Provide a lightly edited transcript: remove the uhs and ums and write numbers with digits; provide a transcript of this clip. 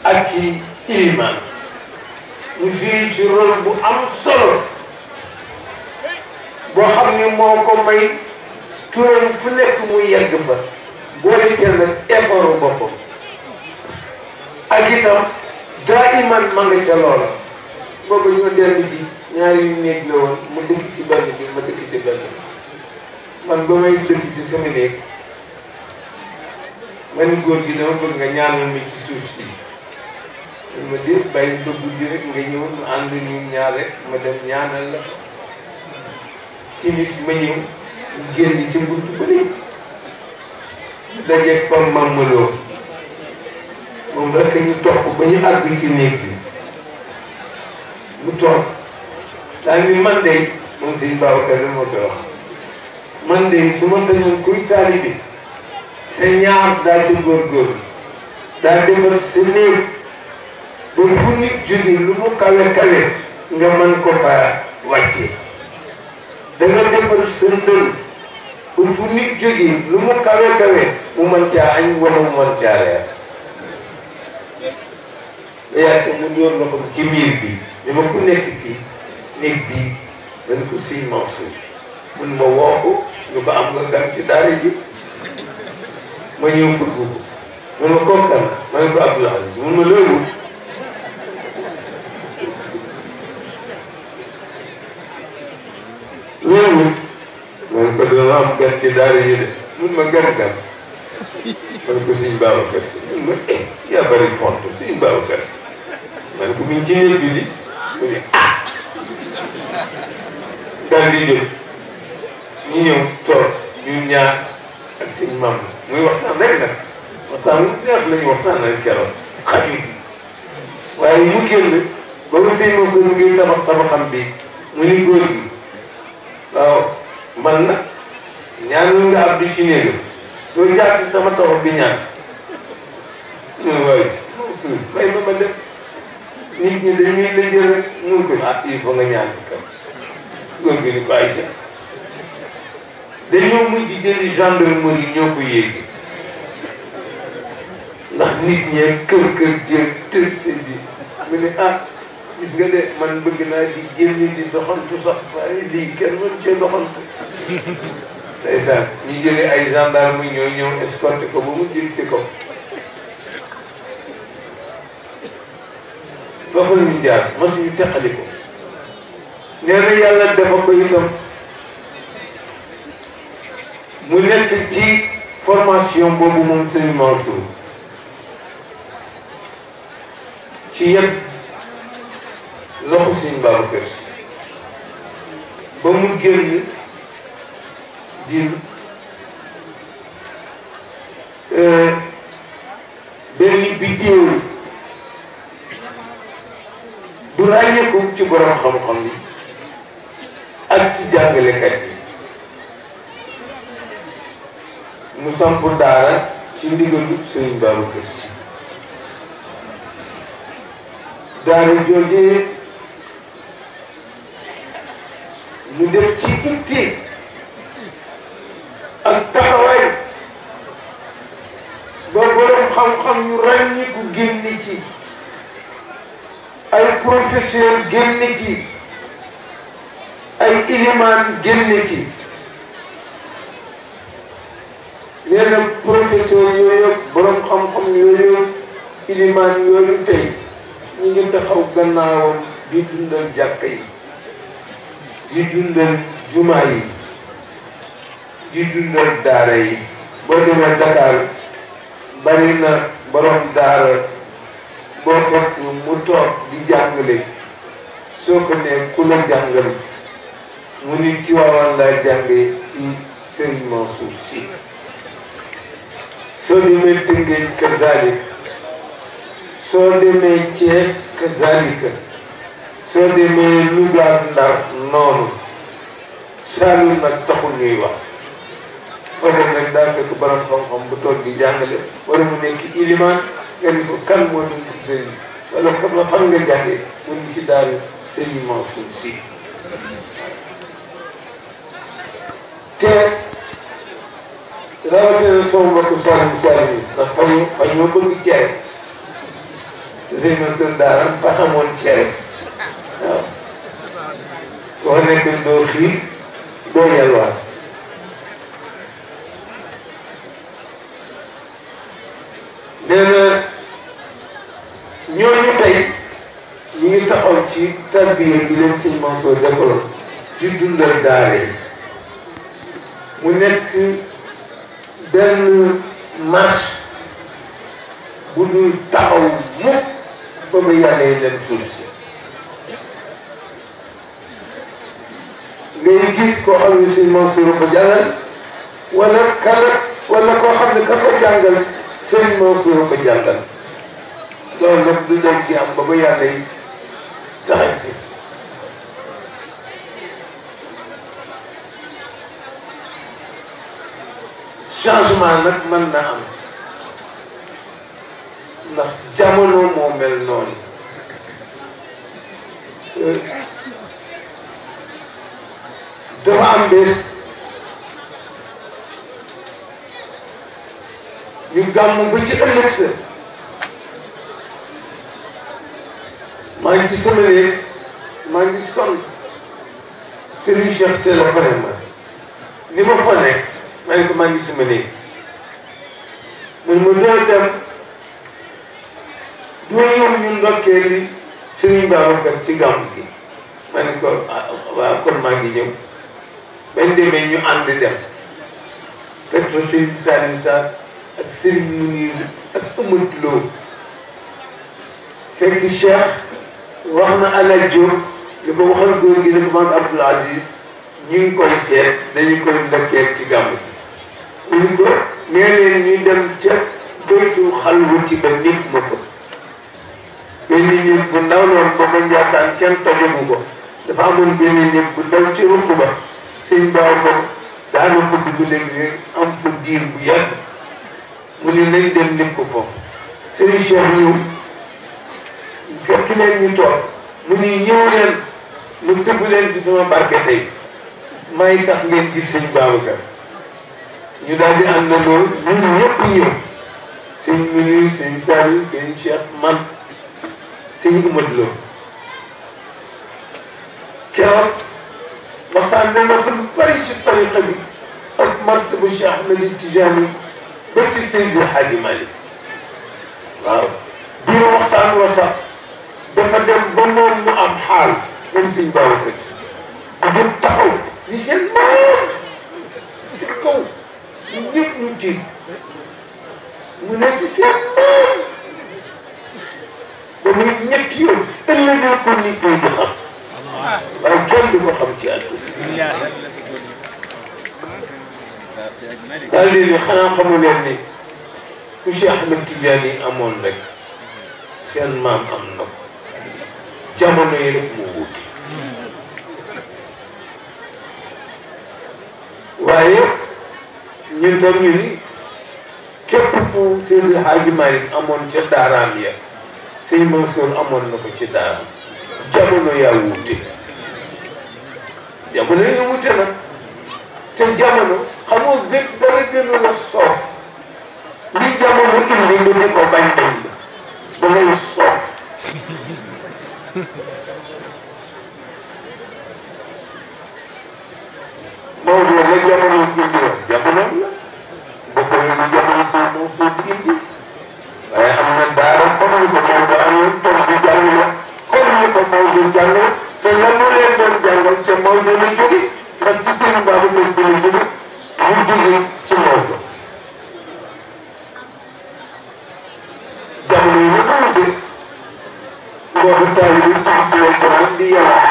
ak ci ilimaan ñu fii ci rôle bu am solo boo xam ni moo ko may turam fu nekk mu yegg fa boole ca nag effort boppam ak itam daa iman ma nga ca loola boobu ñoo dellu ji ñaari néeg la woon mu dëkk ci benn bi ma dëkk ci benn man ba may dëkk ci sama néeg man góor gi dama bëgg nga ñaanal mi ci suuf si ma dee bàyyi ba guddi rek nga ñëw ñu ànd ñun ñaar rek ma dem ñaanal la timis ma ñëw génn ci buntu ba léegi dajeeg pam mammaloo moom rek ñu topp ba ñu àgg ci néeg bi mu toog daal ni man de moom sëñ Babacar moo koy wax man de su ma sañoon kuy taalibe sa ñaar daa ci góorgóorlu daa defar sa néeg ba fu nit jóge lu mu kawe kawe nga mën ko fa wàcce da nga defar sa ndël ba fu nit jóge lu mu kawe kawe mu mën caa añ wala mu mën caa reer yaa sa mu door la ko ci miir bi dama ku nekk fii néeg bii dañ ko siy Mansour mun ma woo ko ñu ko am nga gan ci daara ji ma ñëw fëgg ko mun ma kooku kan ma ne ko Abdoul Aziz mun ma loolu ma ne ko dama am gan ci daara ji de mun ma gan ma ne ko Sëñ Babacar Si mun ma yaa bari font Sëñ Babacar ma ne ko mi ngi ci néeg bi di mu ne daal di jóg ñu ñëw toog ñu ñaar ak sëñ maam muy waxtaan rek nag waxtaan lu neex la ñu waxtaan rek keroog xajul waaye mu génn ba mu sëñ Moussa mu ngi tabax tabaxam bi mu ni góor gi waaw man nag ñaanul nga ab di ci néegam doo jaar ci sama tabax bi ñaan ñun waaye Mansour may ma def nit ñi dañuy la jël rek mun ko il faut nga ñaan ci kaw góor gi ni ko Aïcha dañoo mujj jëli gendarmerie ñoo ko yéegi ndax nit ñee kër jël tëste bi mu ne gis nga de man bëgg naa di génn di doxantu sax waaye lii kenn mën cee doxantu ndeysaan ñu jëlee ay gendarme ñoo ñëw escorté ko ba mu jël ci kaw ba fa ñu jaar masuñu teqali ko nee na yàlla dafa ko itam mu nekk ci formation boobu moom sëñ Mansour ci yëpp loxo sëñ Babacar Si ba mu génn di benn bidéew bu ràññeeku ci borom xam-xam yi ak ci jàngalekat yi mu samp daara ci ndigalu sëñ Babacar Si daara joojee mu def ci itti ak taxawaay ba borom xam-xam yu ràññiku génn ci ay professeur génn ci ay ilimaan génn ci nee na professeur yooyu borom xam-xam yooyu ilimaan yooyu tey ñu ngi taxaw gannaawam di dundal jàkka yi di dundal jumaa yi di dundal daara yi boo demee Dakar bari na borom daara boo fekk mu toog di jàngale soo ko nee ku la jàngal mu ni ci Tiwaawan laa jànge ci Serigne Mansour Sy soo demee Tëngéej kazalik soo demee Thiès kazalika soo demee Louga Ndar noonu Saalum nag taxul ñuy wax wala nag daa fekk borom xam-xam bu toog di jàngale wala mu nekk ilimaan nga ni ko kan moo dul ci sëriñ wala xam nga fan nga jànge mu ngi ci daal Serigne Mansour Sy te rawatina sama mbokku Saalum yi ndax fa ñoo bëgg ceeb te sëñ Mansour daaram fa amoon cere waaw soo nekk doo xiir doo yalwaat nee na ñooñu tey ñu ngi taxaw ci tarbiya bi leen sëñ Mansour defaloon ci dundal daara yi mu nekk benn marche bu dul taxaw mukk ba mu yàlla yi leen suuf si ngay gis koo xam ne sëñ Mansour ko jàngal wala wala koo xam ne ka ko jàngal sëñ Mansour ko jàngal loolu nag du dem ci am ba ba yàlla yi taxañ si changement nag mën na am ndax jamono moo mel noonu dafa am bés ñu gàmm ba ci ëllëg sa maa ngi ci sama néeg maa ngi sonn Serigne Cheikh téléphoné ma ni ma fa nekk ma ne ko maa ngi sama néeg man ma doo dem doo ñëw ñu ndokkee li Serigne Babacar ci gàmm gi ma ne ko waaw kon maa ngi ñëw bañ demee ñu ànd dem fekk fa Serigne Saliou Sarr ak Serigne Mounir ak Amadou Lo fekk Cheikh wax na Alaaji Diop li ko waxal góor gi ne ko man Abdoul Aziz ñu ngi koy seet dañu koy ndokkeel ci gàmm gi ñu ko nee leen ñu dem ca baytu xalwati ba nit ma ko benn nit bu ndaw loon ba ma Njaasaan kenn tojagu ko dafa amoon benn nit bu ndaw ci ruq ba sëñ baaw ko daana ko dugg léegi am ko diir bu yàgg mu ne nañ dem nit ko foofu Serigne Cheikh ñëw fekk leen ñu toog mu ni ñëw leen mu tëbb leen ci sama barke tey may tax ngeen gis sëñ Babacar ñu daal di ànd na loolu ñun ñëpp ñëw sëñ Mounir sëñ Saliou sëñ Cheikh man sëñ Amadou Lo keroog waxtaan na fa lu bari ci tariqa bi ak martaba Cheikh Ahmed Tidiane ba ci Seydi Hadji Malick waaw biir waxtaan wa sax dafa dem ba moom mu am xaal moom sëñ Babacar bu dem taxaw ni seen maam ci kaw ñu ñëpp ñu tiit mu ne ci seen maam ba muy ñetti yoon ëllëgee ko nit ñi di xam waaye kenn du ko xam ci àdduna daal di ne xanaa xamu leen ni ku Cheikh Ahmed Tidiane yi amoon rek seen maam am na ko jamono yi rek mu wuute waaye ñun tam ñu ni képp ku Seydi Hadji Malick amoon ca daaraam ya sëñ Mansour amoon na ko ci daaraam jamono yaa wuute jamono yaa wuute nag te jamono xamoo gën dara gënu la soof li jamono indi nga di ko bañ bañ ba ngay soof Maodo la jamono indi woon jamono la bokk na ni jamono soo moo soo di indi waaye am na daara comme ni ko Maodo amoon toog di jàngale comme ni ko Maodo jàngale te la mu leen doon jàngal ca Maodo la jóge ndax ci seen baabu lañ si la jóge mu jóge ci Maodo jamono yi nag wute boobu taal bi ci lay ko di yàlla